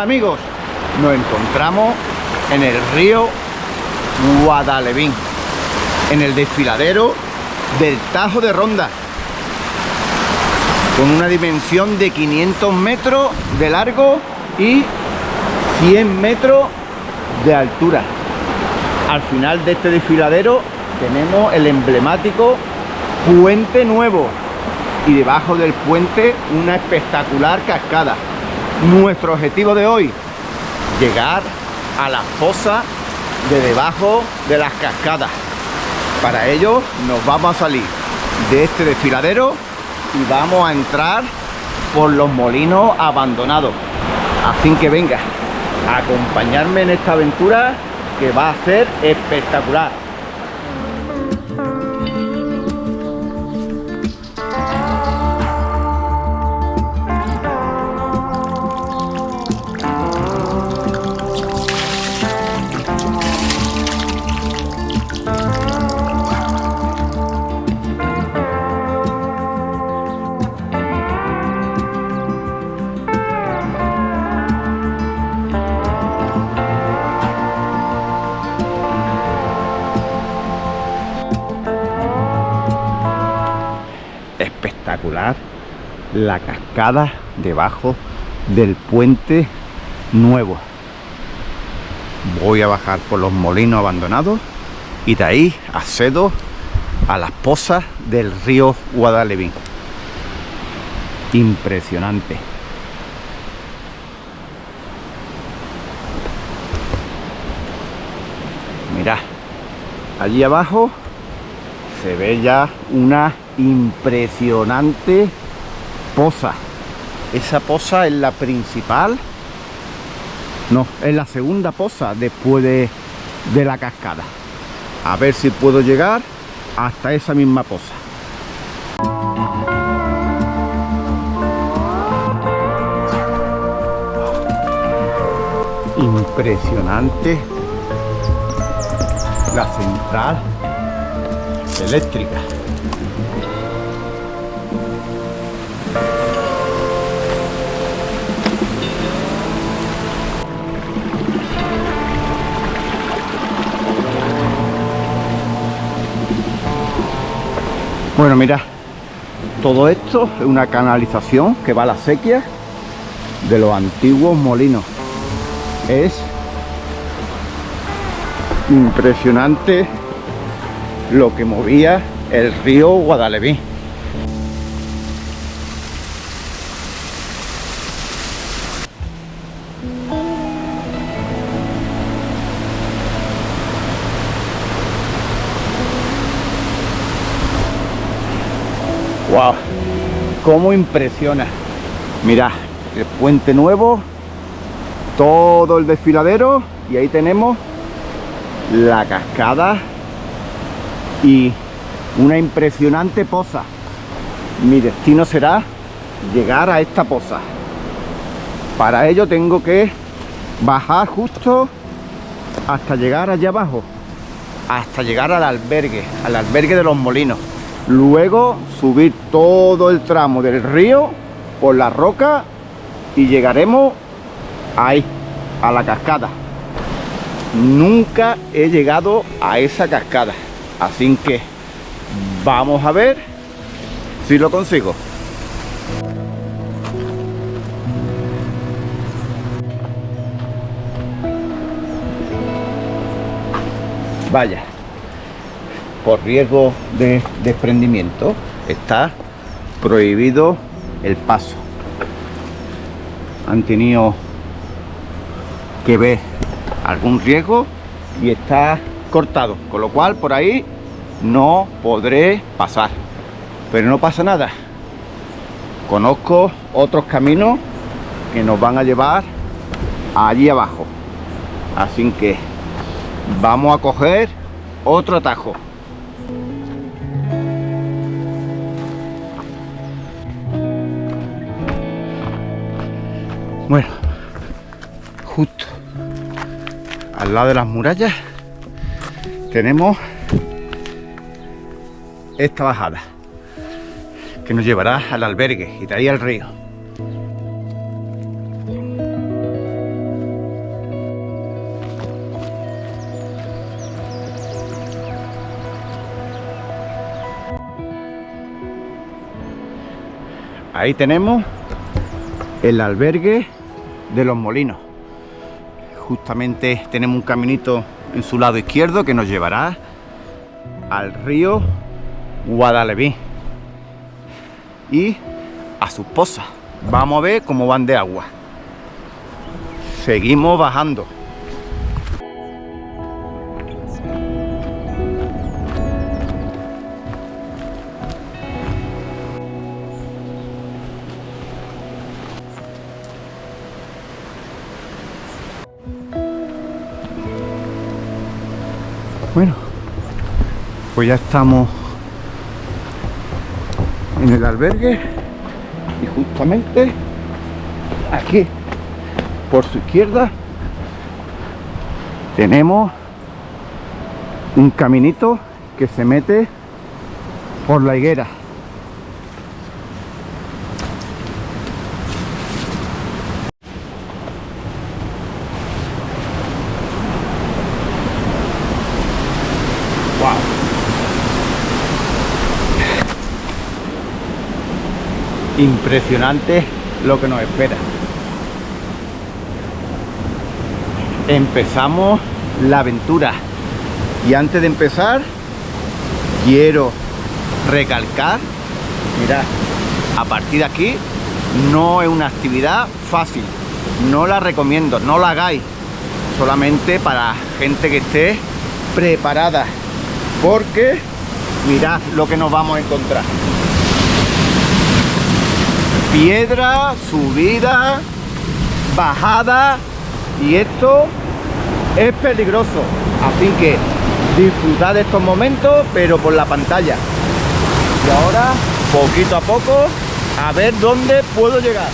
amigos? Nos encontramos en el río Guadalevín, en el desfiladero del Tajo de Ronda, con una dimensión de 500 metros de largo y 100 metros de altura. Al final de este desfiladero tenemos el emblemático Puente Nuevo y debajo del puente una espectacular cascada. Nuestro objetivo de hoy, llegar a las fosas de debajo de las cascadas. Para ello nos vamos a salir de este desfiladero y vamos a entrar por los molinos abandonados. Así que venga a acompañarme en esta aventura que va a ser espectacular. Espectacular la cascada debajo del Puente Nuevo. Voy a bajar por los molinos abandonados y de ahí accedo a las pozas del río Guadalevín. Impresionante. Mirad, allí abajo se ve ya una impresionante poza. Esa poza es la principal, no, es la segunda poza después de la cascada. A ver si puedo llegar hasta esa misma poza. Impresionante la central eléctrica. Bueno, mira, todo esto es una canalización que va a la acequia de los antiguos molinos. Es impresionante lo que movía el río Guadalevín. ¡Wow! ¡Cómo impresiona! Mirad, el Puente Nuevo, todo el desfiladero y ahí tenemos la cascada y una impresionante poza. Mi destino será llegar a esta poza. Para ello tengo que bajar justo hasta llegar allá abajo, hasta llegar al albergue de los molinos. Luego subir todo el tramo del río por la roca y llegaremos ahí, a la cascada. Nunca he llegado a esa cascada, así que vamos a ver si lo consigo. Vaya, por riesgo de desprendimiento está prohibido el paso. Han tenido que ver algún riesgo y está cortado, con lo cual por ahí no podré pasar, pero no pasa nada. Conozco otros caminos que nos van a llevar allí abajo, así que vamos a coger otro atajo. Bueno, justo al lado de las murallas tenemos esta bajada que nos llevará al albergue y de ahí al río. ahí tenemos el albergue de Los Molinos. Justamente tenemos un caminito en su lado izquierdo que nos llevará al río Guadaleví y a sus pozas. Vamos a ver cómo van de agua. Seguimos bajando. Bueno, pues ya estamos en el albergue y justamente aquí por su izquierda tenemos un caminito que se mete por la higuera. Wow. Impresionante lo que nos espera. Empezamos la aventura y antes de empezar quiero recalcar, mirad, a partir de aquí no es una actividad fácil, no la recomiendo, no la hagáis, solamente para gente que esté preparada, porque mirad lo que nos vamos a encontrar: piedra, subida, bajada, y esto es peligroso, así que disfrutad de estos momentos pero por la pantalla. Y ahora poquito a poco a ver dónde puedo llegar.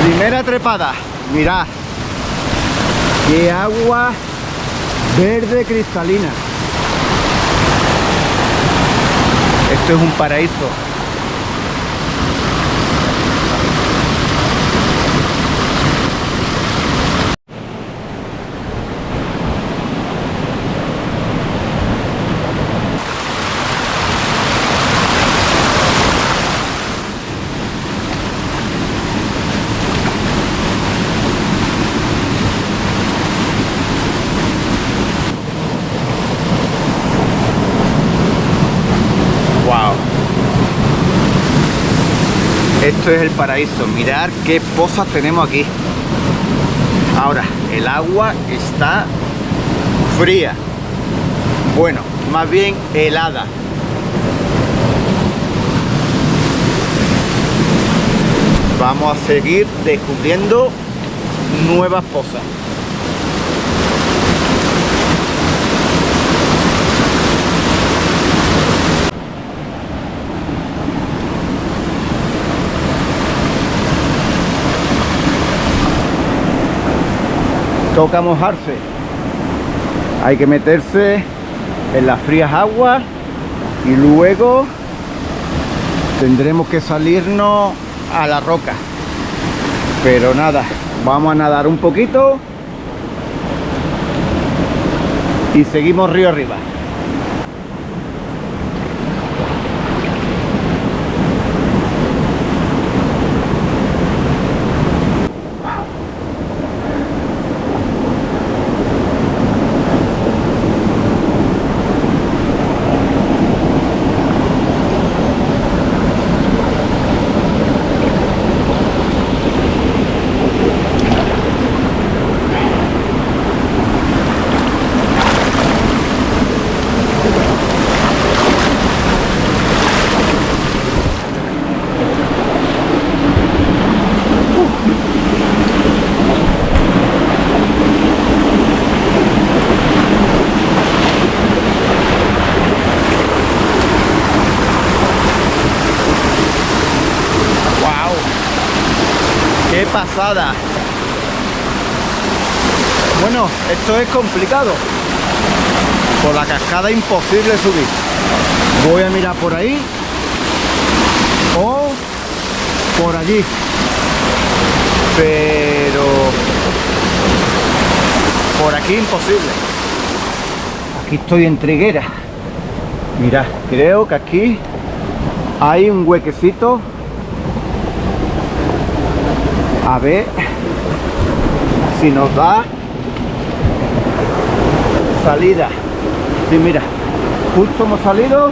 Primera trepada, mirad, qué agua verde cristalina. Esto es un paraíso. Esto es el paraíso, mirad qué pozas tenemos aquí. Ahora, el agua está fría, bueno, más bien helada. Vamos a seguir descubriendo nuevas pozas. Toca mojarse, hay que meterse en las frías aguas y luego tendremos que salirnos a la roca, pero nada, vamos a nadar un poquito y seguimos río arriba. ¡Qué pasada! Bueno, esto es complicado. Por la cascada imposible subir. Voy a mirar por ahí o por allí, pero por aquí imposible. Aquí estoy en Triguera. Mirad, creo que aquí hay un huequecito. A ver si nos da salida. Sí, mira, justo hemos salido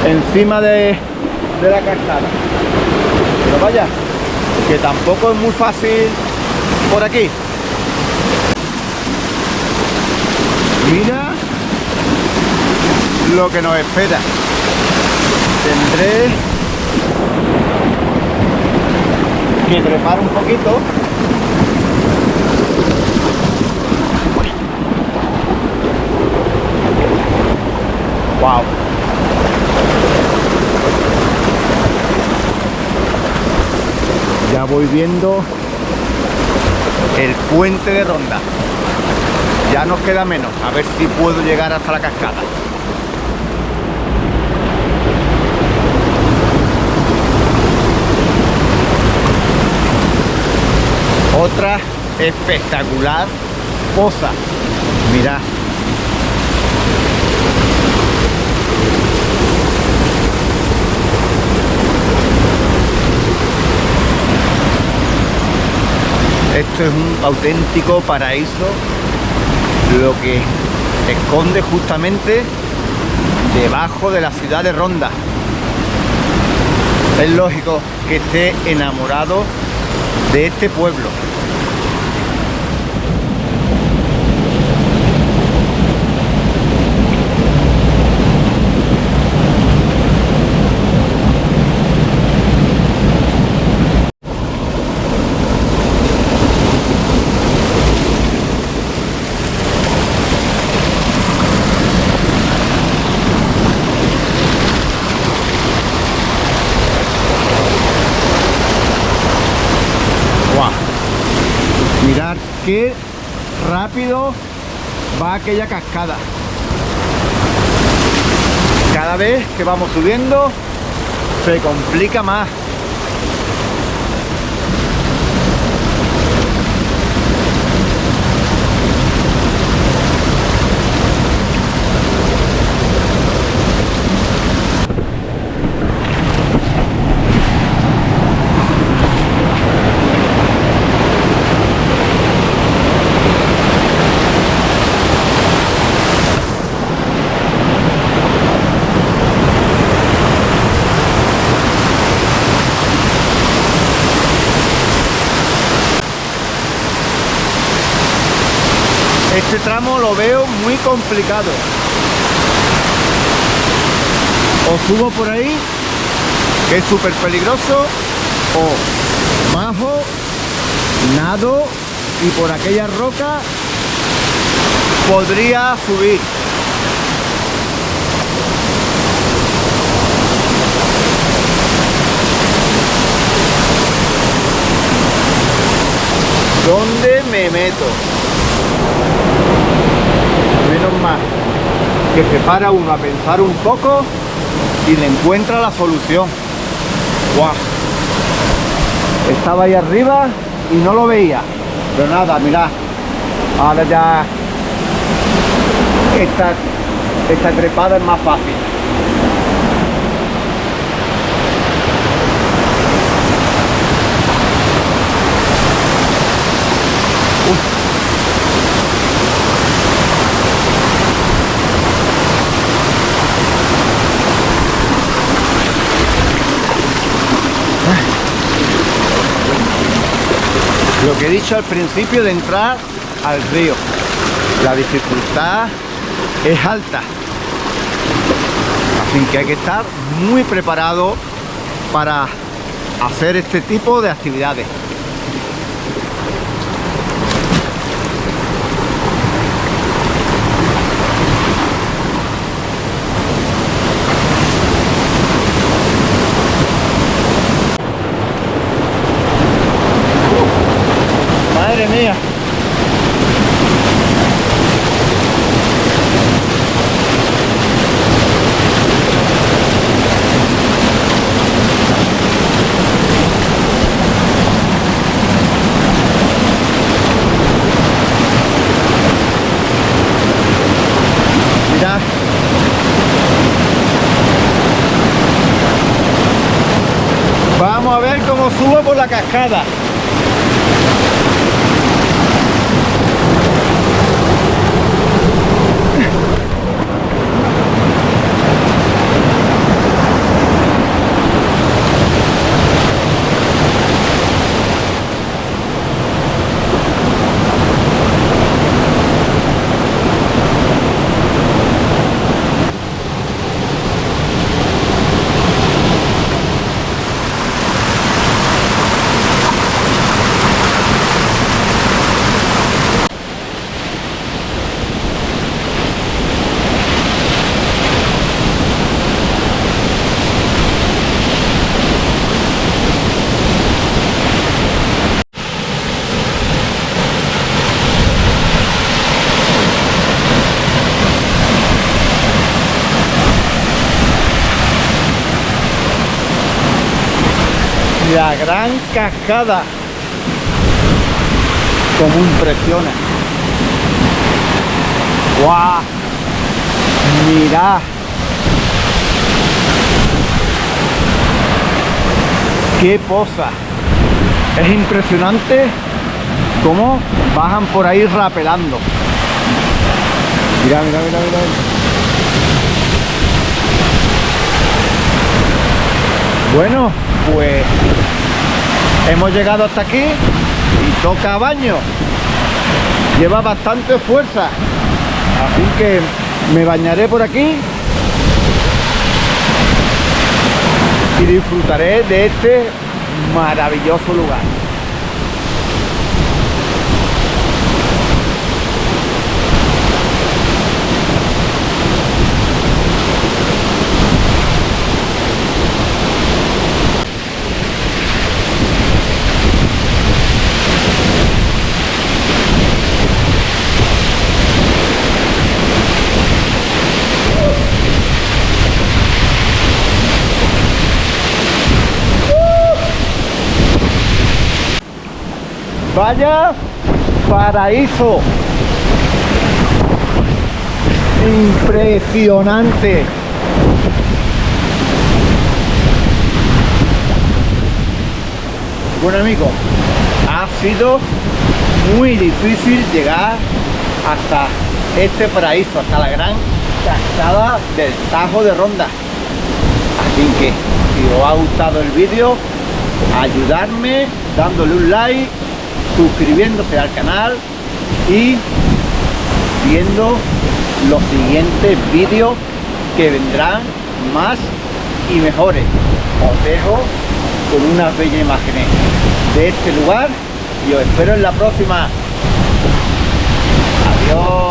encima de la cascada. Pero vaya, que tampoco es muy fácil por aquí. Mira lo que nos espera. Tendré que trepar un poquito. Wow. Ya voy viendo el puente de Ronda. Ya nos queda menos. A ver si puedo llegar hasta la cascada. Otra espectacular poza. Mirad. Esto es un auténtico paraíso, lo que esconde justamente debajo de la ciudad de Ronda. Es lógico que esté enamorado de este pueblo. Mirad qué rápido va aquella cascada. Cada vez que vamos subiendo se complica más. Este tramo lo veo muy complicado. O subo por ahí, que es súper peligroso, o bajo, nado y por aquella roca podría subir. ¿Dónde me meto? Menos mal que se para uno a pensar un poco y le encuentra la solución. ¡Guau! Estaba ahí arriba y no lo veía. Pero nada, mirad. Ahora ya esta trepada es más fácil. Lo que he dicho al principio de entrar al río, la dificultad es alta, así que hay que estar muy preparado para hacer este tipo de actividades. Madre mía. Vamos a ver cómo subo por la cascada. La gran cascada, como impresiona. ¡Guau! Mirad qué poza. Es impresionante cómo bajan por ahí rapelando. Mira, mira, mira, mira. Bueno, pues hemos llegado hasta aquí y toca baño. Lleva bastante fuerza, así que me bañaré por aquí y disfrutaré de este maravilloso lugar. Vaya paraíso, impresionante. Bueno amigos, ha sido muy difícil llegar hasta este paraíso, hasta la gran cascada del Tajo de Ronda. Así que si os ha gustado el vídeo, ayudarme dándole un like, suscribiéndose al canal y viendo los siguientes vídeos que vendrán más y mejores. Os dejo con unas bellas imágenes de este lugar y os espero en la próxima. Adiós.